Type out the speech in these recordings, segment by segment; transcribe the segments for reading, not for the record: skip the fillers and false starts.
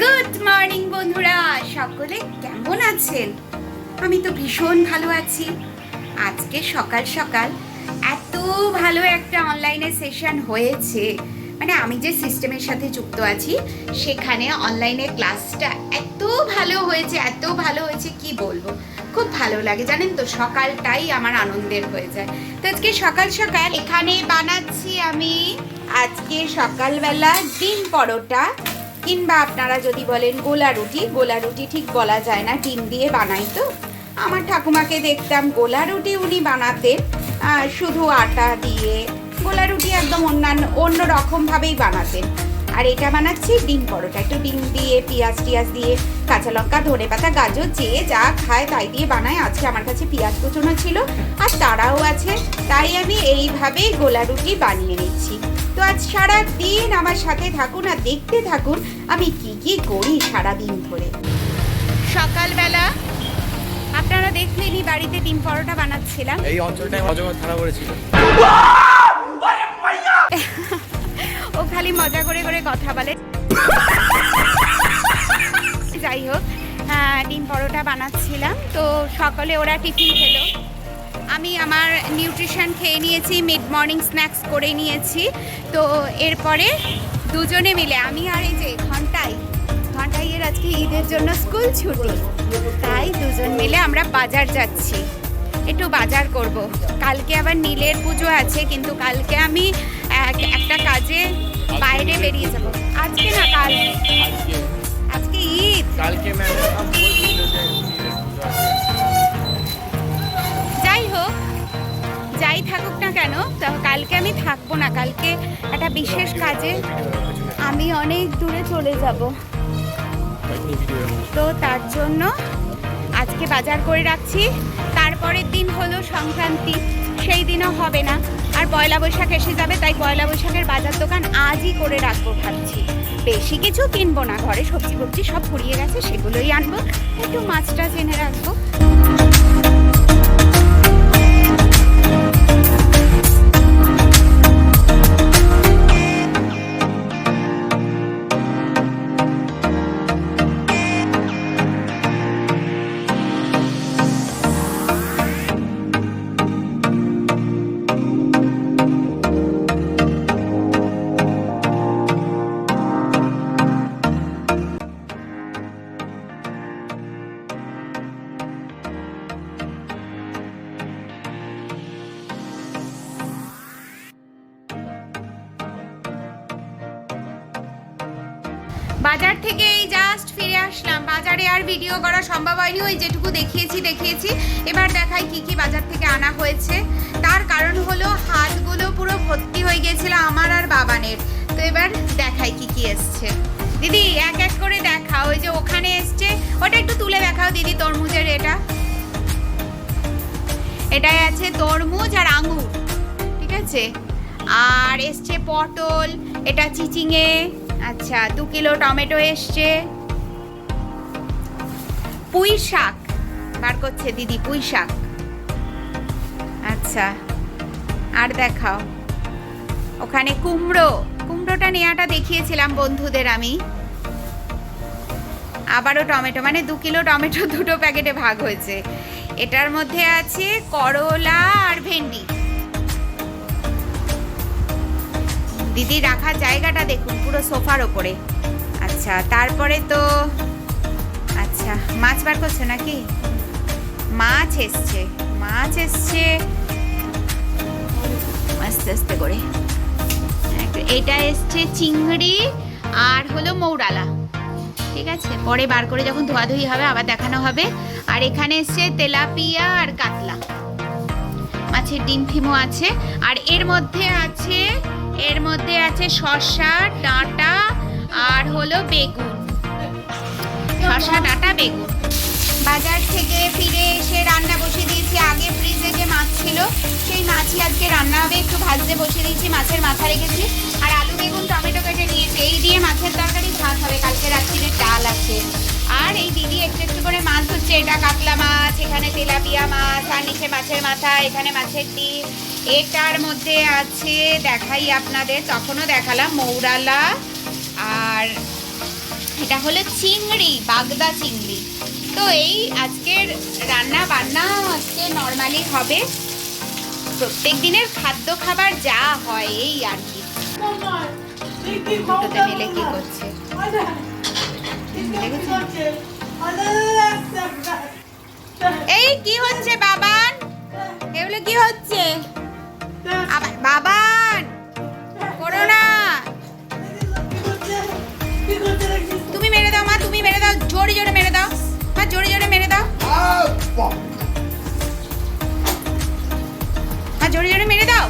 Good morning বন্ধুরা, সকলে কেমন আছেন? আমি তো ভীষণ ভালো আছি। আজকে সকাল সকাল এত ভালো একটা অনলাইনে সেশন হয়েছে, মানে আমি যে সিস্টেমের সাথে যুক্ত আছি সেখানে অনলাইনে ক্লাসটা এত ভালো হয়েছে কি বলবো। খুব ভালো লাগে জানেন তো, সকালটাই আমার আনন্দের হয়ে যায়। তো আজকে সকাল সকাল এখানে বানাচ্ছি আমি আজকে সকালবেলা ডিম পরোটা, কিংবা আপনারা যদি বলেন গোলা রুটি ঠিক বলা যায় না, ডিম দিয়ে বানাই তো। আমার ঠাকুমাকে দেখতাম গোলা রুটি উনি বানাতেন শুধু আটা দিয়ে, গোলা রুটি একদম অন্য রকমভাবেই বানাতেন। আর এটা বানাচ্ছি ডিম পরোটা, একটু ডিম দিয়ে পেঁয়াজ টিয়াজ দিয়ে কাঁচা লঙ্কা ধনেপাতা গাজর যে যা খায় তাই দিয়ে বানায়। আজকে আমার কাছে পেঁয়াজ কুচনো ছিল আর তারাও আছে, তাই আমি এইভাবেই গোলা রুটি বানিয়ে নিচ্ছি। তো আজ সারা দিন আমার সাথে থাকুন আর দেখতে থাকুন আমি কি করি সারা দিন ধরে। সকালবেলা আপনারা দেখলেনই বাড়িতে ডিম পরোটা বানাচ্ছিলাম। এই অঞ্চলটায় অজগর ধরা পড়েছিল। ও খালি মজা করে করে কথা বলে। যাই হোক, ডিম পরোটা বানাচ্ছিলাম তো সকালে ওরা টিফিন খেলো, আমি আমার নিউট্রিশন খেয়ে নিয়েছি, মিড মর্নিং স্ন্যাক্স করে নিয়েছি। তো এরপরে দুজনে মিলে আমি আর এই যে ঘন্টাইয়ের আজকে ঈদের জন্য স্কুল ছুটি, তাই দুজন মিলে আমরা বাজার যাচ্ছি, একটু বাজার করব। কালকে আবার নীলের পুজো আছে, কিন্তু কালকে আমি একটা কাজে বাইরে বেরিয়ে যাব। আজকে না কাল, আজকে ঈদ। কালকে যাই হোক, যাই থাকুক না কেন, তো কালকে আমি থাকবো না। কালকে একটা বিশেষ কাজে আমি অনেক দূরে চলে যাব, তো তার জন্য আজকে বাজার করে রাখছি। তারপরের দিন হলো সংক্রান্তি, সেই দিনও হবে না, আর পয়লা বৈশাখ এসে যাবে, তাই পয়লা বৈশাখের বাজার দোকান আজই করে রাখবো ভাবছি। বেশি কিছু কিনবো না, ঘরে সবজি ফবজি সব ফুরিয়ে গেছে, সেগুলোই আনবো, একটু মাছটা এনে রাখবো। বাজার থেকে এই জাস্ট ফিরে আসলাম। বাজারে আর ভিডিও করা সম্ভব হয়নি, ওই যেটুকু দেখিয়েছি। এবার দেখাই কি বাজার থেকে আনা হয়েছে। তার কারণ হলো হাতগুলো পুরো ভর্তি হয়ে গিয়েছিল আমার আর বাবানের। তো এবার দেখাই কি এসছে। দিদি এক এক করে দেখাও। ওই যে ওখানে এসছে, ওটা একটু তুলে দেখাও দিদি। তরমুজের এটাই আছে তরমুজ আর আঙুর, ঠিক আছে। আর এসছে পটল, এটা চিচিঙে। আচ্ছা, 2 কিলো টমেটো এসছে। পুঁই শাক বার করছে দিদি, পুঁই শাক। আচ্ছা, আর দেখাও। ওখানে কুমড়োটা নেওয়াটা দেখিয়েছিলাম বন্ধুদের আমি। আবারও টমেটো, মানে 2 কিলো টমেটো 2টো প্যাকেটে ভাগ হয়েছে। এটার মধ্যে আছে করলা আর ভেন্ডি। দিদি রাখার জায়গাটা দেখুন, পুরো সোফার ওপরে। আচ্ছা, তারপরে তো আচ্ছা মাছ বার করছে নাকি? মাছ এসছে আস্তে করে। এটা এসছে চিংড়ি আর হলো মৌরালা, ঠিক আছে। পরে বার করে যখন ধোয়াধুয়ি হবে আবার দেখানো হবে। আর এখানে এসছে তেলাপিয়া আর কাতলা মাছের ডিম ফিমো আছে। আর এর মধ্যে আছে শসা, ডাঁটা আর হলো বেগুন। শসা, ডাঁটা, বেগুন। বাজার থেকে ফিরে এসে রান্না বসিয়ে দিয়েছি। আগে ফ্রিজে যে মাছ ছিল সেই মাছই আজকে রান্না হবে, একটু ভাজতে বসিয়ে দিয়েছি। মাছের মাথা রেখেছি আর আলু বেগুন টমেটো কেটে নিয়েছি। এই দিয়ে মাছের তরকারি ভাত হবে, কালকে রাত্রিরে ডাল আছে। আর এই দিদি একটু করে মাছ ধরছে। এটা কাতলা মাছ, এখানে তেলাপিয়া মাছ, আর নিচে মাছের মাথা, এখানে মাছের ডিম। এটার মধ্যে আছে, দেখাই আপনাদের, তখনও দেখালাম, মৌরালা আর এটা হলো চিংড়ি, বাগদা চিংড়ি। তো এই আজকের রান্না বান্না আজকে নর্মালি হবে, প্রত্যেক দিনের খাদ্য খাবার যা হয় এই আর কি। দুটোতে মিলে কি করছে এই কি হচ্ছে বাবান, এগুলো কি হচ্ছে বাবান, করো না। তুমি মেরে দাও মা, তুমি মেরে দাও, জোরে জোরে মেরে দাও মা, জোরে জোরে মেরে দাও মা, জোরে জোরে মেরে দাও।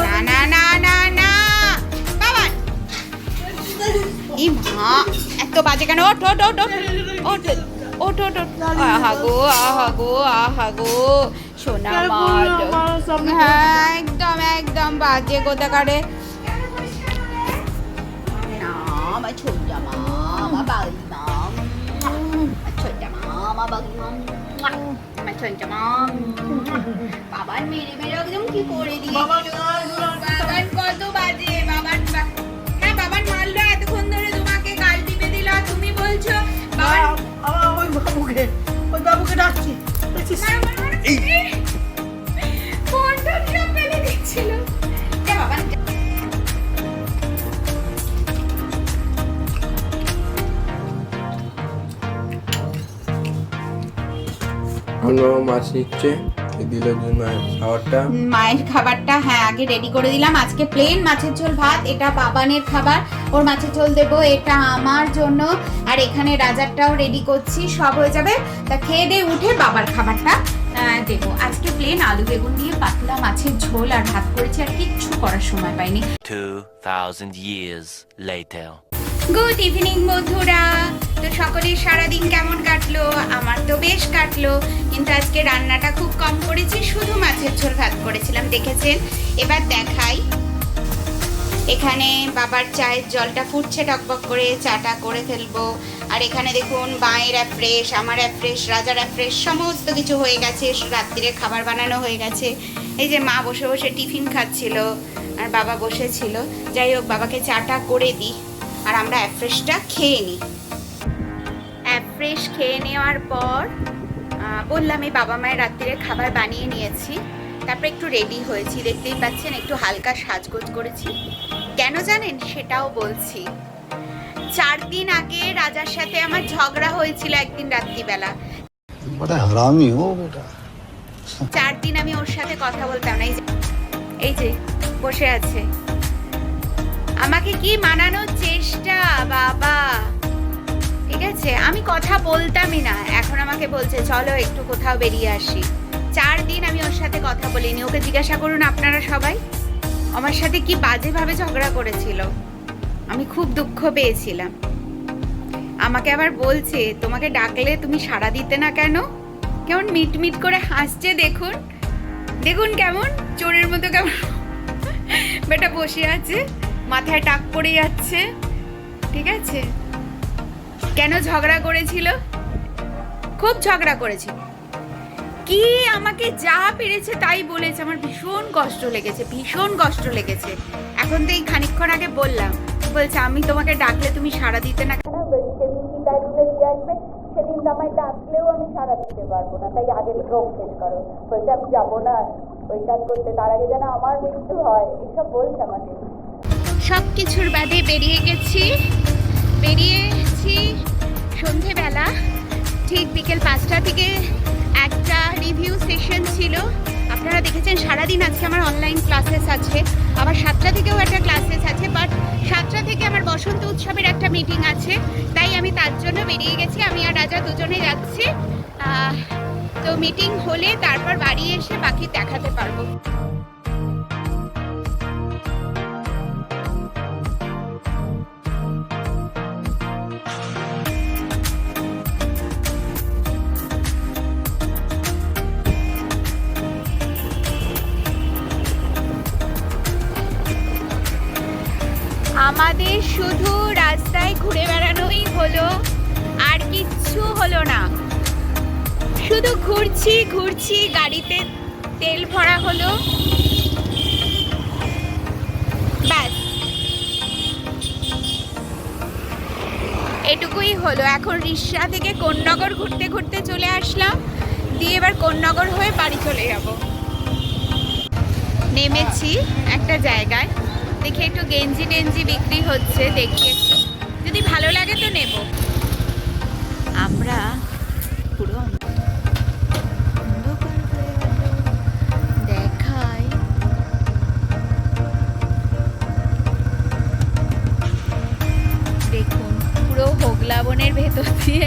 না না না না না বাবান, ই মা এত বাজে কেন? ওঠ ওঠ ওঠ ওঠ ওঠ ওঠ ওঠ ওঠ। আহা গো আহা গো আহা গো সোনা মা, হ্যাঁ একদম একদম বাজে কোথাকারে। না আমার ছোটা মা, আমার বাড়ি মা, ছোটা মা, আমার বাড়ি মা, আমার ছোটা মা। বাবার মেরে মেরে একদম কি করে দিয়ে বাবার কত বাজে। বাবার হ্যাঁ বাবার মারলো এতক্ষণ ধরে, তোমাকে গাল টিপে দিল, তুমি বলছো বাবার ওই বাবুকে ডাকছি। ফোনটা সব ফেলে দিচ্ছিল। বাবা মাছ নিচ্ছে দিলের জন্য খাবারটা, মায়ের খাবারটা হ্যাঁ আগে রেডি করে দিলাম। আজকে প্লেন মাছের ঝোল ভাত, এটা বাবানের খাবার, ওর মাছের ঝোল দেবো, এটা আমার জন্য, আর এখানে রাজারটাও রেডি করছি, সব হয়ে যাবে। তা খেয়ে দিয়ে উঠে বাবার খাবারটা দেবো। আজকে প্লেন আলু বেগুন দিয়ে পাতলা মাছের ঝোল আর ভাত করেছি, আর কিচ্ছু করার সময় পাইনি। 2000 years later. গুড ইভিনিং বন্ধুরা। তো সকলের সারাদিন কেমন কাটলো? আমার তো বেশ কাটলো, কিন্তু আজকে রান্নাটা খুব কম করেছি, শুধু মাছের ঝোল ভাত করেছিলাম, দেখেছেন। এবার দেখাই, এখানে বাবার চায়ের জলটা ফুটছে টকবক করে, চাটা করে ফেলবো। আর এখানে দেখুন মায়ের অ্যাফ্রেশ, আমার অ্যাফ্রেশ, রাজার অ্যাফ্রেশ, সমস্ত কিছু হয়ে গেছে, রাত্রিরে খাবার বানানো হয়ে গেছে। এই যে মা বসে বসে টিফিন খাচ্ছিল আর বাবা বসেছিল। যাই হোক, বাবাকে চাটা করে দিই আর আমরা অ্যাফ্রেশটা খেয়ে নিই। অ্যাফ্রেশ খেয়ে নেওয়ার পর বললাম এই বাবা মায়ের রাত্রিরে খাবার বানিয়ে নিয়েছি, তারপর একটু রেডি হয়েছি, দেখতেই পাচ্ছেন একটু হালকা সাজগোজ করেছি। কেন জানেন? সেটাও বলছি। 4 দিন আগে রাজার সাথে আমার ঝগড়া হয়েছিল একদিন রাত্রিবেলা। 4 দিন আমি ওর সাথে কথা বলতাম না। এই যে বসে আছে, আমাকে কি মানানোর চেষ্টা বাবা, ঠিক আছে। আমি কথা বলতামই না, এখন আমাকে বলছে চলো একটু কোথাও বেরিয়ে আসি। 4 দিন আমি ওর সাথে কথা বলিনি। ওকে জিজ্ঞাসা করুন আপনারা সবাই, আমার সাথে কি বাজেভাবে ঝগড়া করেছিল। আমি খুব দুঃখ পেয়েছিলাম। আমাকে আবার বলছে তোমাকে ডাকলে তুমি সাড়া দিতে না কেন? কেমন মিটমিট করে হাসছে, দেখুন দেখুন কেমন চোরের মতো কেমন বেটা বসে আছে, মাথায় টাক পড়ে যাচ্ছে, ঠিক আছে। কেন ঝগড়া করেছিল? খুব ঝগড়া করেছিল, কি আমাকে যা পেরেছে তাই বলেছে। আমার ভীষণ কষ্ট লেগেছে, ভীষণ কষ্ট লেগেছে। এখন তো এই খানিকক্ষণ আগে বললাম, বলছে আমি তোমাকে ডাকলে তুমি সাড়া দিতে না কেন? সেদিন কি তাই তুলে দিয়ে আসবে, সেদিন তো আমায় ডাকলেও আমি সাড়া দিতে পারবো না, তাই আগে রোগ শেষ করো। বলছে আমি যাবো না ওই কাজ করতে, তার আগে যেন আমার মৃত্যু হয়, এসব বলছে আমাকে। সব কিছুর বাদে বেরিয়েছি সন্ধেবেলা, ঠিক বিকেল 5টা থেকে একটা রিভিউ সেশন ছিল। আপনারা দেখেছেন সারাদিন আজকে আমার অনলাইন ক্লাসেস আছে, আবার 7টা থেকেও একটা ক্লাসেস আছে, বাট 7টা থেকে আমার বসন্ত উৎসবের একটা মিটিং আছে, তাই আমি তার জন্য বেরিয়ে গেছি। আমি আর রাজা দুজনে যাচ্ছি। তো মিটিং হলে তারপর বাড়ি এসে বাকি দেখাতে পারবো। আমাদের শুধু রাস্তায় ঘুরে বেড়ানোই হলো, আর কিচ্ছু হলো না। শুধু ঘুরছি, গাড়িতে তেল ভরা হলো, হলো, এখন রিষড়া থেকে কোন্নগর ঘুরতে ঘুরতে চলে আসলাম, দিয়ে এবার কোন্নগর হয়ে বাড়ি চলে যাব। নেমেছি একটা জায়গায়, দেখি একটু গেঞ্জি টেঞ্জি বিক্রি হচ্ছে, দেখি একটু যদি ভালো লাগে তো নেব। আমরা পুরো অন্ধকার হয়ে গেল। দেখাই, দেখুন পুরো হোগলা বনের ভেতর দিয়ে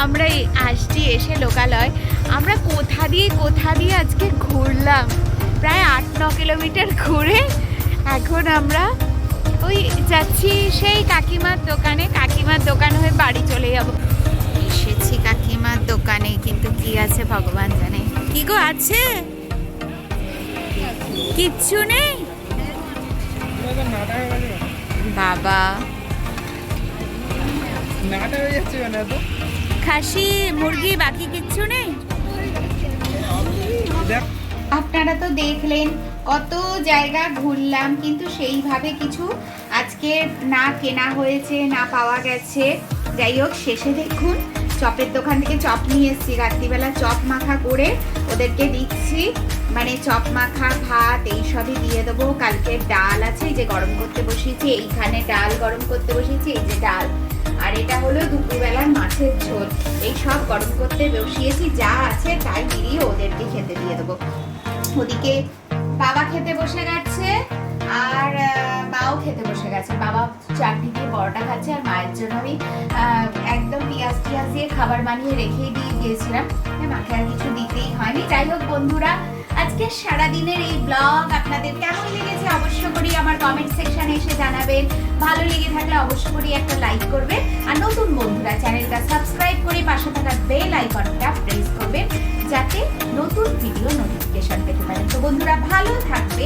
আমরা আসছি, এসে লোকালয়। আমরা কোথা দিয়ে আজকে ঘুরলাম, প্রায় 8-9 কিলোমিটার ঘুরে এখন আমরা ওই যাচ্ছি সেই কাকিমার দোকানে, কাকিমার দোকান হয়ে বাড়ি চলে যাব। এসেছি কাকিমার দোকানে, কিন্তু কি আছে ভগবান জানে। কি গো আছে? কিচ্ছু নেই বাবা। খাসি মুরগি বাকি কিচ্ছু নেই? আপনারা তো দেখলেন কত জায়গা ঘুরলাম, কিন্তু সেইভাবে কিছু আজকে না কেনা হয়েছে, না পাওয়া গেছে। যাই হোক, শেষে দেখুন চপের দোকান থেকে চপ নিয়ে এসেছি, রাত্রিবেলা চপ মাখা করে ওদেরকে দিচ্ছি, মানে চপ মাখা ভাত এইসবই দিয়ে দেবো। কালকে ডাল আছে, এই যে গরম করতে বসিয়েছি, এইখানে ডাল গরম করতে বসিয়েছি, এই যে ডাল, আর এটা হলো দুপুরবেলার মাছের ঝোল। এই সব গরম করতে বসিয়েছি, যা আছে তাই দিয়ে ওদেরকে খেতে দিয়ে দেবো। ওদিকে বাবা খেতে বসে গেছে, আর মাও খেতে বসে গেছে। বাবা চাটনি দিয়ে পরোটা খাচ্ছে, আর মায়ের জন্য আমি একদম পেঁয়াজ টিয়াজ দিয়ে খাবার বানিয়ে রেখে দিয়ে গিয়েছিলাম, মাকে আর কিছু দিতেই হয়নি। যাই হোক বন্ধুরা, আজকে সারাদিনের এই ব্লগ আপনাদের কেমন লেগেছে অবশ্য করি আমার কমেন্ট সেকশনে এসে জানাবেন। ভালো লেগে থাকলে অবশ্য করি একটা লাইক করবেন, আর নতুন বন্ধুরা চ্যানেলটা সাবস্ক্রাইব করে পাশে থাকা বেল আইকনটা প্রেস করবেন, যাতে নতুন ভিডিও নোটিফিকেশন পেতে পারেন। তো বন্ধুরা ভালো থাকবে,